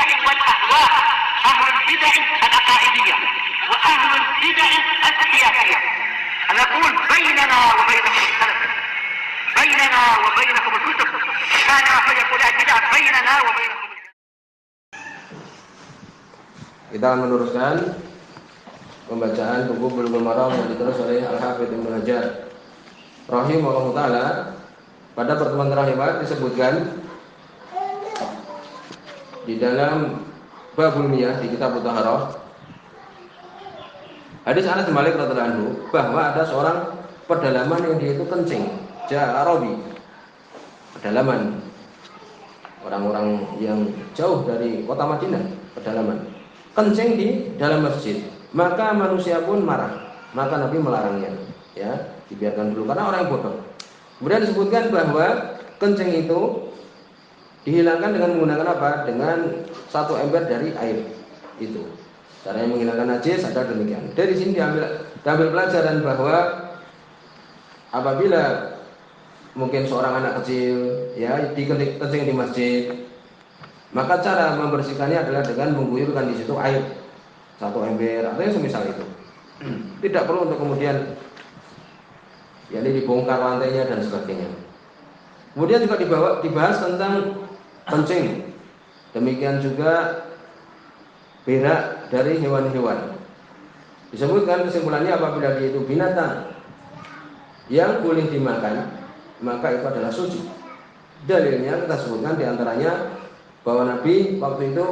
البدع والأهواء، أهل البدع العقائدية وأهل البدع السياسية. نقول بيننا وبينكم السلف، بيننا وبينكم الكتب، كان فيقول البدع بيننا وبينكم. Kita akan meneruskan pembacaan buku Bulughul Maram yang ditulis oleh Al-Hafidz Ibnu Hajar rahimahullah taala. Pada pertemuan terakhir disebutkan di dalam Babul Miyah di kitab Thaharah, hadis Anas bin Malik radhiyallahu anhu, bahwa ada seorang pedalaman yang dia itu kencing, Arabi, pedalaman, orang-orang yang jauh dari kota Madinah, pedalaman, kencing di dalam masjid. Maka manusia pun marah, maka Nabi melarangnya, ya, dibiarkan dulu karena orang yang bodoh. Kemudian disebutkan bahwa kencing itu dihilangkan dengan menggunakan apa? Dengan satu ember dari air itu. Caranya menghilangkan najis ada demikian. Dari sini diambil pelajaran bahwa apabila mungkin seorang anak kecil ya dikencing di masjid, maka cara membersihkannya adalah dengan mengguyurkan di situ air satu ember atau yang semisal itu. Tidak perlu untuk kemudian yakni dibongkar lantainya dan sebagainya. Kemudian juga dibahas tentang kencing. Demikian juga berak dari hewan-hewan. Disebutkan kesimpulannya apabila dia itu binatang yang boleh dimakan, maka itu adalah suci. Dalilnya kita sebutkan diantaranya bahwa Nabi waktu itu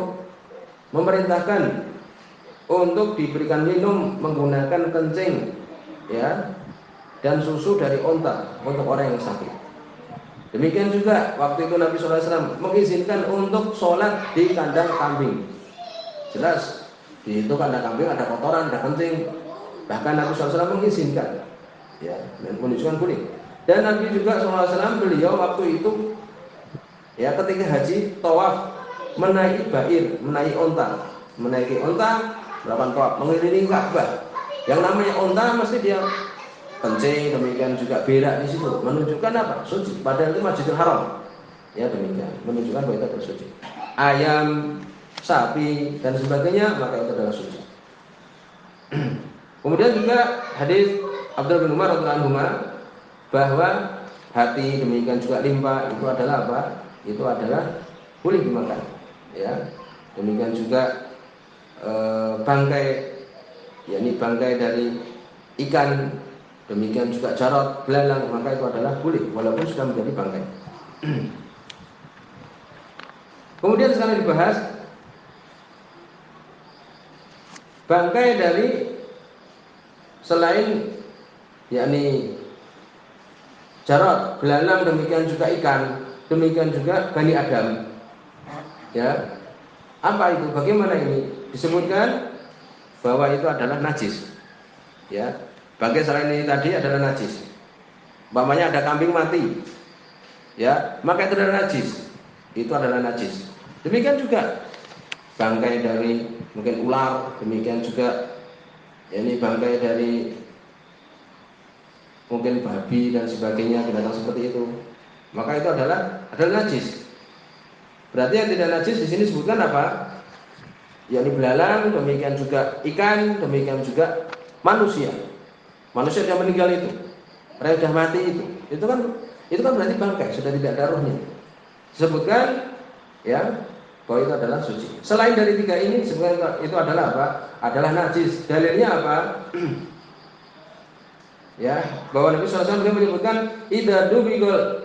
memerintahkan untuk diberikan minum menggunakan kencing, ya, dan susu dari onta untuk orang yang sakit. Demikian juga waktu itu Nabi SAW mengizinkan untuk sholat di kandang kambing. Jelas di itu kandang kambing ada kotoran, ada kencing. Bahkan Nabi SAW mengizinkan, ya, dan menunjukkan boleh. Dan Nabi juga SAW beliau waktu itu, ya, ketika haji tawaf menaiki bair, menaiki onta, melakukan tawaf mengelilingi Ka'bah. Yang namanya onta mesti dia kencing, demikian juga berak di situ, menunjukkan apa? Suci. Padahal itu Masjidil Haram. Ya demikian, menunjukkan bahwa itu adalah suci. Ayam, sapi dan sebagainya, maka itu adalah suci. Kemudian juga hadis Abdullah bin Umar radhiyallahu anhu bahwa hati demikian juga limpa itu adalah apa? Itu adalah boleh dimakan. Ya. Demikian juga bangkai, yakni bangkai dari ikan, demikian juga jarot, belalang, maka itu adalah boleh walaupun sudah menjadi bangkai. Kemudian sekarang dibahas bangkai dari selain yakni jarot, belalang, demikian juga ikan, demikian juga Bani Adam. Ya. Apa itu? Bagaimana ini? Disebutkan bahwa itu adalah najis. Ya. Bangkai selain ini tadi adalah najis. Umpamanya ada kambing mati, ya, maka itu adalah najis. Itu adalah najis. Demikian juga bangkai dari mungkin ular, demikian juga ya, ini bangkai dari mungkin babi dan sebagainya, binatang seperti itu, maka itu adalah najis. Berarti yang tidak najis di sini disebutkan apa? Yakni belalang, demikian juga ikan, demikian juga manusia. Manusia yang meninggal itu, orang yang sudah mati itu kan berarti bangkai, sudah tidak ada rohnya. Disebutkan, ya, bahwa itu adalah suci. Selain dari tiga ini, disebutkan itu adalah apa? Adalah najis. Dalilnya apa? Ya, bahwa Nabi SAW menyebutkan idza dubigol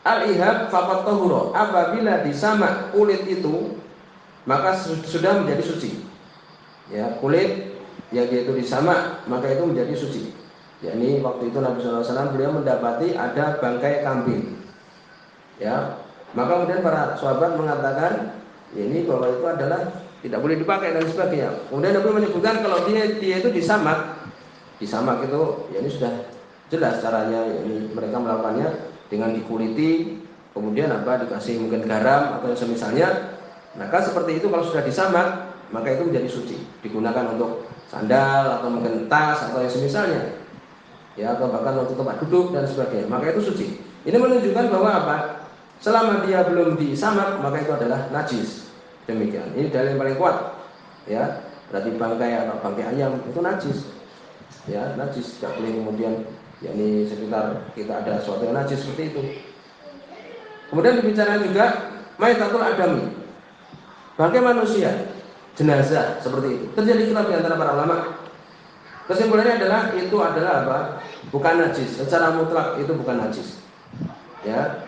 al-ihab faqat tahura. Apabila disamak kulit itu, maka sudah menjadi suci. Ya, kulit yang dia itu disamak, maka itu menjadi suci. Yakni waktu itu Nabi SAW beliau mendapati ada bangkai kambing. Ya, maka kemudian para sahabat mengatakan ini bahwa itu adalah tidak boleh dipakai dan sebagainya. Kemudian Nabi menyebutkan kalau dia itu disamak itu, ya ini sudah jelas caranya. Ini mereka melakukannya dengan dikuliti, kemudian apa dikasih mungkin garam atau semisalnya. Maka seperti itu kalau sudah disamak, maka itu menjadi suci, digunakan untuk sandal atau mungkin tas atau yang semisalnya, ya, atau bahkan untuk tempat duduk dan sebagainya, maka itu suci. Ini menunjukkan bahwa apa? Selama dia belum disamak, maka itu adalah najis. Demikian. Ini dalil yang paling kuat. Ya, berarti bangkai atau bangkai ayam itu najis. Ya, najis, tidak boleh kemudian yakni sekitar kita ada sesuatu yang najis seperti itu. Kemudian dibicarakan juga maitatul adami, bangkai manusia, jenazah seperti itu. Terjadi khilaf di antara para ulama. Kesimpulannya adalah itu adalah apa? Bukan najis. Secara mutlak itu bukan najis. Ya.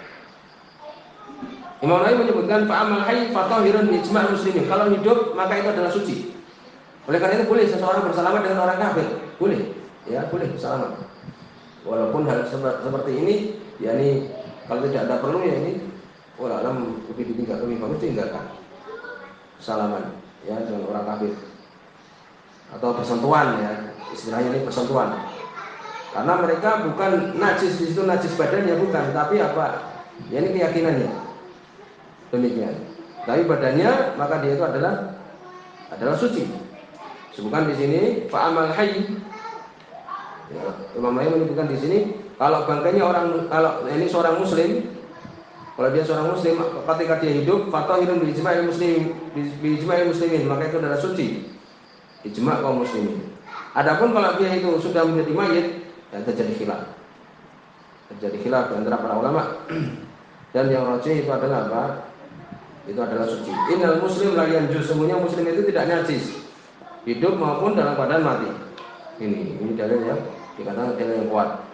Imam Nawawi menyebutkan fa'amal hayy fatahirun bi ijma' muslimin. Kalau hidup maka itu adalah suci. Oleh karena itu boleh seseorang bersalaman dengan orang kafir. Boleh. Ya, boleh bersalaman. Walaupun hal seperti ini yakni kalau tidak ada perlu ya ini alam lebih ditinggalkan, lebih bagus tinggalkan salaman ya dengan orang kafir atau bersentuhan ya, istilahnya ini bersentuhan, karena mereka bukan najis di situ, najis badannya bukan, tapi apa ya, ini keyakinannya demikian, tapi badannya maka dia itu adalah suci. Sebutkan di sini fa'amal hayy ya, Imam Nawawi menyebutkan di sini kalau bangkainya orang, kalau ini seorang muslim, kalau dia seorang muslim ketika dia hidup fatahirun bi ijma'il muslimin, maka itu adalah suci ijma' kaum muslimin. Adapun kalau dia itu sudah menjadi mayit, ya terjadi khilaf di antara para ulama. Dan yang rajih itu adalah apa? Itu adalah suci. Innal muslim la yanjus, sesungguhnya muslim itu tidak najis hidup maupun dalam keadaan mati. Ini dalil yang dikatakan dalil yang kuat.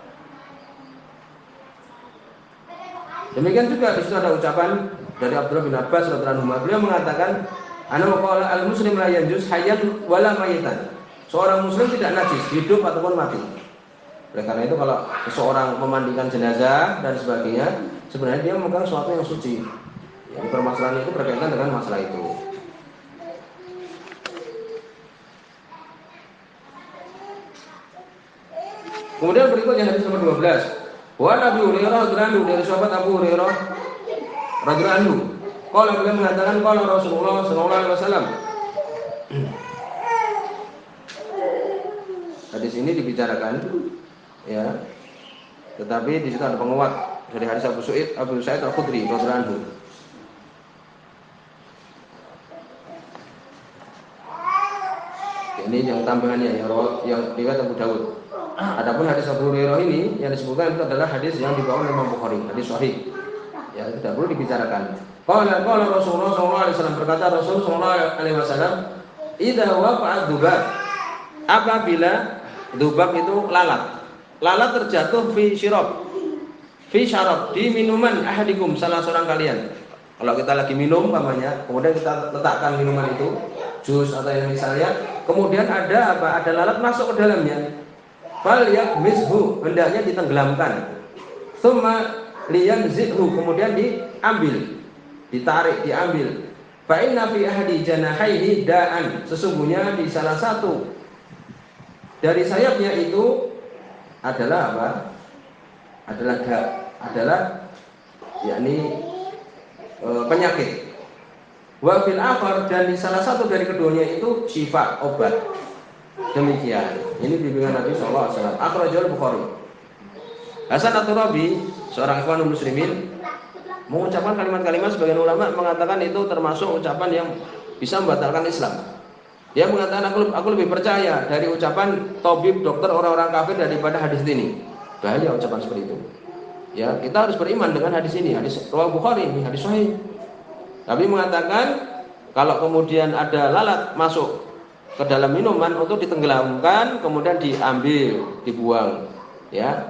Demikian juga di situ ada ucapan dari Abdullah bin Abbas radhiyallahu anhu. Beliau mengatakan, "Ana qala al-muslim la yanjus hayyan wala mayitan." Seorang muslim tidak najis hidup ataupun mati. Oleh karena itu kalau seseorang memandikan jenazah dan sebagainya, sebenarnya dia memegang sesuatu yang suci. Yang permasalahan itu berkaitan dengan masalah itu. Kemudian berikutnya hadis nomor 12. Wa Nabi Hurairah radhiyallahu anhu, dari sahabat Abu Hurairah radhiyallahu anhu, qala, beliau mengatakan qala Rasulullah sallallahu alaihi wasallam. Hadis ini dibicarakan ya. Tetapi di situ ada penguat dari hadis Abu Sa'id Al-Khudri radhiyallahu anhu. Ini yang tambahannya yang riwayat Abu Dawud. Adapun hadis Abu Hurairah ini yang disebutkan itu adalah hadis yang dibawa oleh Imam Bukhari, hadis sahih. Ya, tidak perlu dibicarakan. Qala Rasulullah sallallahu alaihi wasallam, berkata Rasul sallallahu alaihi wasallam, "Idza waqa'a dzubab." Apabila dzubab itu lalat terjatuh fi syarab, di minuman ahadikum, salah seorang kalian. Kalau kita lagi minum umpamanya, kemudian kita letakkan minuman itu, jus atau yang misalnya, kemudian ada lalat masuk ke dalamnya. Fal yakmizhu, hendaknya ditenggelamkan. Tsumma liyanzidhu, kemudian diambil. Fa inna fi ahadi janahaihi da'an, sesungguhnya di salah satu dari sayapnya itu adalah apa? Adalah yakni penyakit. Wa fil akhar, dan di salah satu dari keduanya itu syifa, obat. Demikian. Ini bimbingan Nabi sallallahu alaihi wasallam. Akhrajul Bukhari. Hasan At-Turabi, seorang ikhwanul muslimin, mengucapkan kalimat-kalimat, sebagian ulama mengatakan itu termasuk ucapan yang bisa membatalkan Islam. Dia mengatakan aku lebih percaya dari ucapan tabib, dokter, orang-orang kafir daripada hadis ini. Bahaya ucapan seperti itu. Ya, kita harus beriman dengan hadis ini, hadis riwayat Bukhari ini, hadis sahih. Tapi mengatakan kalau kemudian ada lalat masuk ke dalam minuman untuk ditenggelamkan, kemudian diambil, dibuang, ya.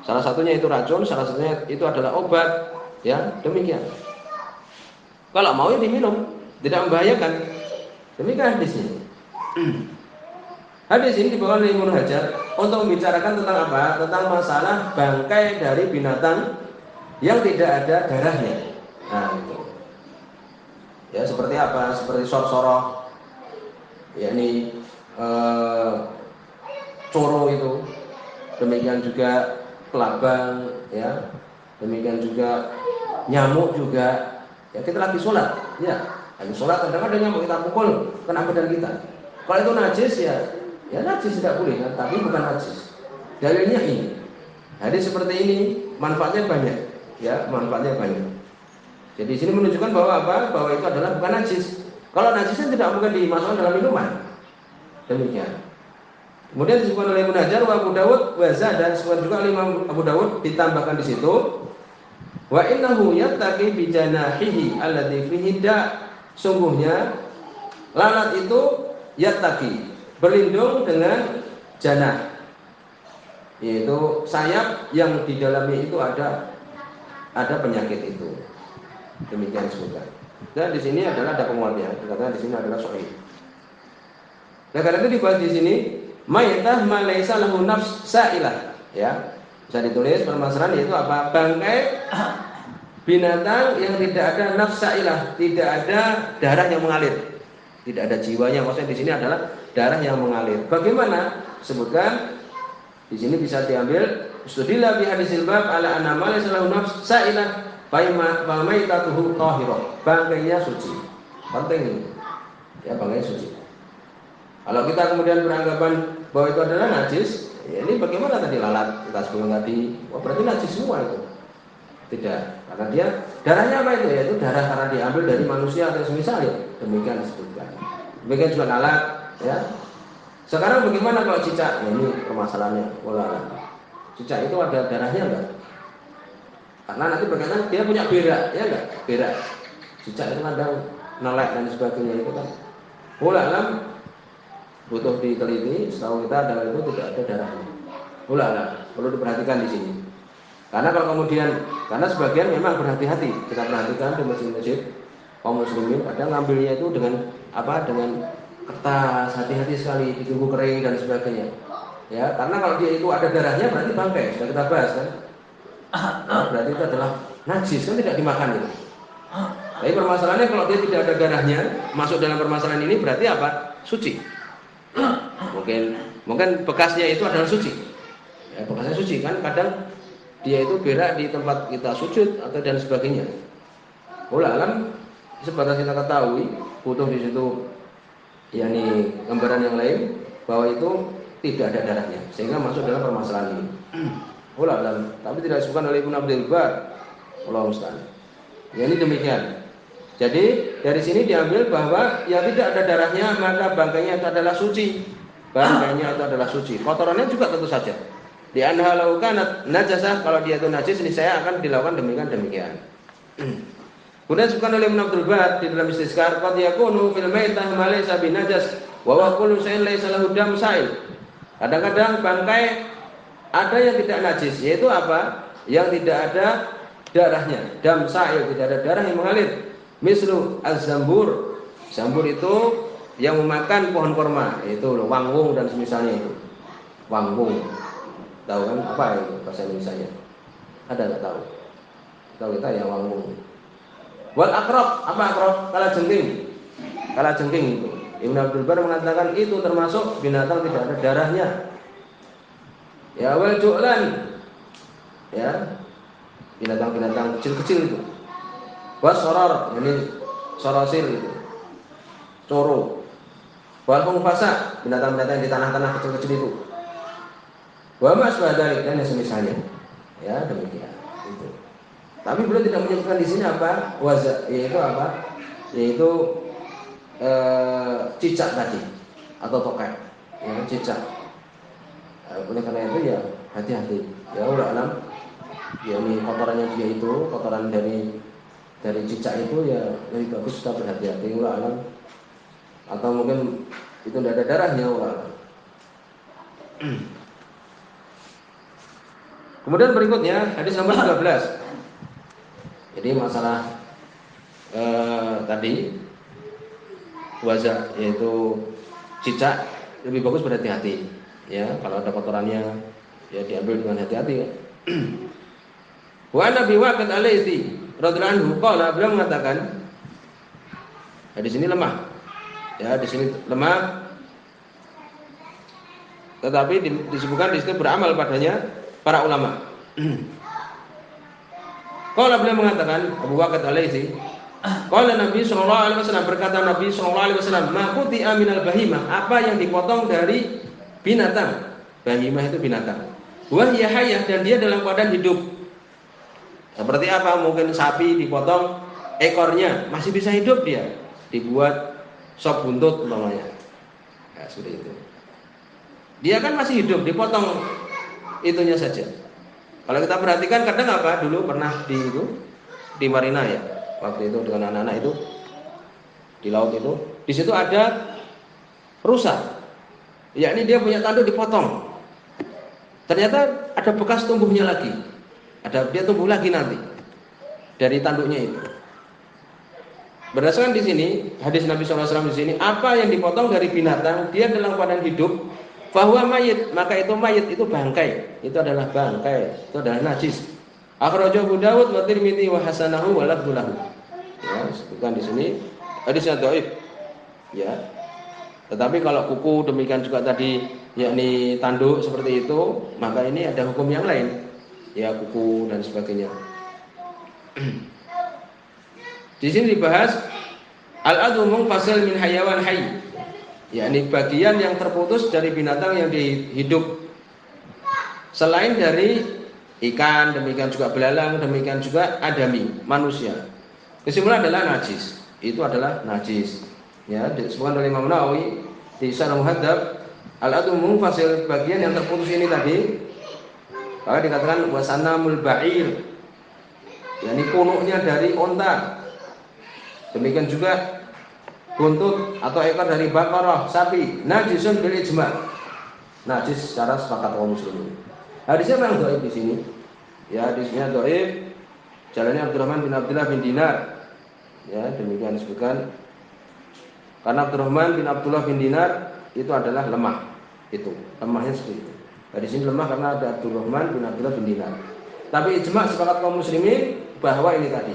Salah satunya itu racun, salah satunya itu adalah obat, ya. Demikian. Kalau mau ya diminum, tidak membahayakan. Demikian hadisnya. Hadis ini dibawa oleh Ibnu Hajar untuk membicarakan tentang apa? Tentang masalah bangkai dari binatang yang tidak ada darahnya. Nah, itu. Ya, seperti apa? Seperti sor-soroh, yakni coro itu, demikian juga kelabang, ya, demikian juga nyamuk juga. Ya, kita lagi sholat, ya, lagi sholat kadang-kadang ada nyamuk, kita pukul kena badan kita. Kalau itu najis ya najis, tidak boleh, kan? Tapi bukan najis. Dalilnya ini. Hadis seperti ini manfaatnya banyak, ya, manfaatnya banyak. Jadi di sini menunjukkan bahwa apa? Bahwa itu adalah bukan najis. Kalau najisnya tidak mungkin dimasukkan dalam minuman. Demikian. Kemudian disebutkan oleh Ibnu Hajar wa Abu Dawud wa zada, disebutkan juga oleh Imam Abu Dawud, ditambahkan di situ wa innahu yattaqi bi janahihi alladhi fihi da, sungguhnya lalat itu yattaqi, berlindung dengan janah, yaitu sayap yang di dalamnya itu ada penyakit itu. Demikian disebutkan. Dan di sini adalah ada penguatnya, dikatakan di sini adalah sahih. Nah, karena itu dibahas di sini maytah ma laisa lahu nafs sa'ilah, ya. Bisa ditulis permasalahan yaitu apa? Bangkai binatang yang tidak ada nafs sa'ilah, tidak ada darah yang mengalir. Tidak ada jiwanya, maksudnya di sini adalah darah yang mengalir. Bagaimana? Sebutkan di sini bisa diambil studila bi hadisil bab ala anna ma laisa lahu nafs sa'ilah fa maytatuhu tahirah. Bangkainya suci. Penting ini. Ya, bangkainya suci. Kalau kita kemudian beranggapan bahwa itu adalah najis, ya ini bagaimana tadi lalat kita sebelum tadi, wah berarti najis semua itu. Tidak, karena dia darahnya apa itu? Ya itu darah karena diambil dari manusia atau semisal ya. Demikian disebutkan. Demikian juga lalat, ya. Sekarang bagaimana kalau cicak? Ya, ini permasalahannya. Lalat. Cicak itu ada darahnya enggak? Karena nanti berkaitan dia punya berak, ya enggak? Berak. Cicak itu kadang nelek dan sebagainya itu kan. Alam butuh diteliti, setahu kita darah itu tidak ada darahnya. Perlu diperhatikan di sini. Karena kalau kemudian, karena sebagian memang berhati-hati, kita perhatikan di masjid-masjid kaum muslimin, kadang ngambilnya itu dengan apa? Dengan kertas, hati-hati sekali, ditunggu kering dan sebagainya. Ya, karena kalau dia itu ada darahnya berarti bangkai, sudah kita bahas kan. Nah, berarti itu adalah najis, kan tidak dimakan itu. Tapi permasalahannya kalau dia tidak ada darahnya, masuk dalam permasalahan ini berarti apa? Suci. Mungkin bekasnya itu adalah suci. Ya, bekasnya suci kan kadang dia itu berak di tempat kita sujud atau dan sebagainya. Alam sebatas kita ketahui butuh di situ yakni gambaran yang lain bahwa itu tidak ada darahnya sehingga masuk dalam permasalahan ini. Alam, tapi tidak disebutkan oleh Ibnu Abdul Bar. Allahu musta'an. Ya, ini demikian. Jadi dari sini diambil bahwa ya tidak ada darahnya maka bangkainya itu adalah suci. Bangkainya itu adalah suci. Kotorannya juga tentu saja. Di anha laukanat najasah, kalau dia itu najis ini saya akan dilakukan demikian. Kemudian disebutkan oleh Ibnu Abdul Bar di dalam Istizkar, qad yakunu fil maitah ma laysa binajas wa huwa kullu shay'in laysa lahu dam sa'il. Kadang-kadang bangkai ada yang tidak najis, yaitu apa? Yang tidak ada darahnya, dam sa'il, tidak ada darah yang mengalir. Mislu az-zambur. Zambur itu yang memakan pohon korma, itu loh, wangwung dan semisalnya itu. Wangwung. Tahu kan apa itu bahasa Indonesianya? Ada enggak tahu? Tahu kita ya wangwung. Wal akrab, apa akrab? Kalajengking. Kalajengking itu. Ibnu Abdul Bar mengatakan itu termasuk binatang tidak ada darahnya. Ya wal ju'lan. Ya. Binatang-binatang kecil-kecil itu. Wasoror, ini sorosir itu, coro. Wal khunfasa, binatang-binatang yang di tanah-tanah kecil-kecil itu. Wa ma asbadalik dan yang semisalnya. Ya, demikian. Itu. Tapi beliau tidak menyebutkan di sini apa? Yaitu apa? Yaitu cicak tadi atau tokai. Ya, cicak. Oleh karena itu ya hati-hati. Ya alam. Ya ini kotorannya dia itu, kotoran dari cicak itu ya lebih bagus kita berhati-hati alam. Atau mungkin itu tidak ada darahnya alam. Kemudian berikutnya hadis nomor 13. Jadi masalah tadi wazah yaitu cicak lebih bagus berhati-hati. Ya, kalau ada kotorannya ya diambil dengan hati-hati. Wa Nabi Waqid alaihi radhiyallahu anhu qala, beliau mengatakan hadis ini lemah. Ya, di sini lemah. Tetapi disebutkan di situ beramal padanya para ulama. Qala, beliau mengatakan Abu Waqid alaihi qala Nabi sallallahu alaihi wasallam, berkata Nabi sallallahu alaihi wasallam, ma quti'a minal bahimah, apa yang dipotong dari binatang. Bahimah itu binatang. Wa hiya hayyah, dan dia dalam keadaan hidup. Seperti apa? Mungkin sapi dipotong ekornya masih bisa hidup dia. Dibuat sop buntut umpamanya. Ya, seperti itu. Dia kan masih hidup, dipotong itunya saja. Kalau kita perhatikan kadang apa? Dulu pernah di Marina ya. Waktu itu dengan anak-anak itu di laut itu, di situ ada rusa. Yakni dia punya tanduk dipotong. Ternyata ada bekas tumbuhnya lagi. Dia tumbuh lagi nanti dari tanduknya itu. Berdasarkan di sini hadis Nabi SAW di sini, apa yang dipotong dari binatang dia dalam keadaan hidup, bahwa mayit, maka itu mayit itu bangkai, itu adalah bangkai, itu adalah najis. Akhrajahu Abu Dawud wa Tirmidzi wa hasanahu wa lafdhu lahu. Ya, sebutkan di sini hadisnya dhaif. Ya. Tetapi kalau kuku demikian juga tadi yakni tanduk seperti itu, maka ini ada hukum yang lain. Ya, kuku dan sebagainya. Di sini dibahas al-adhu munfasil min hayawan hayy, yakni bagian yang terputus dari binatang yang hidup. Selain dari ikan, demikian juga belalang, demikian juga adami, manusia. Kesimpulan adalah najis. Itu adalah najis. Ya, disebutkan oleh Imam Nawawi di Syarah Muhadzab, al-adhu munfasil, bagian yang terputus ini tadi, kalau dikatakan wasanamul ba'ir, yakni punuknya dari onta. Demikian juga buntut atau ekor dari bakarah, sapi, najisun bil ijma'. Najis secara sepakat kaum muslimin. Hadisnya memang dhaif di sini. Ya, hadisnya dhaif. Jalannya Abdurrahman bin Abdullah bin Dinar. Ya, demikian disebutkan. Karena Abdurrahman bin Abdullah bin Dinar itu adalah lemah. Itu, lemahnya seperti itu. Hadis ini lemah karena ada Abdurrahman bin Abdullah bin Dinar. Tapi ijma' sepakat kaum muslimin bahwa ini tadi,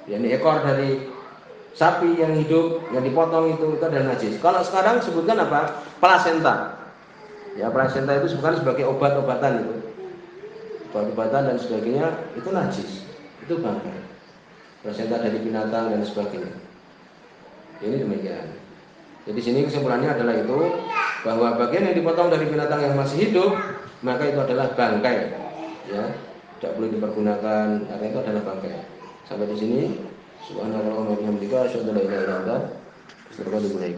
yakni ekor dari sapi yang hidup yang dipotong itu adalah najis. Kalau sekarang sebutkan apa? Plasenta. Ya, plasenta itu sebutkan sebagai obat-obatan itu. Obat-obatan dan sebagainya itu najis. Itu bangkai. Plasenta dari binatang dan sebagainya. Ini demikian. Jadi sini kesimpulannya adalah itu, bahwa bagian yang dipotong dari binatang yang masih hidup, maka itu adalah bangkai. Ya, tidak boleh dipergunakan karena itu adalah bangkai. Sampai di sini. Subhanallah wa bihamdika asyhadu an la ilaha illa anta astaghfiruka wa atubu ilaik.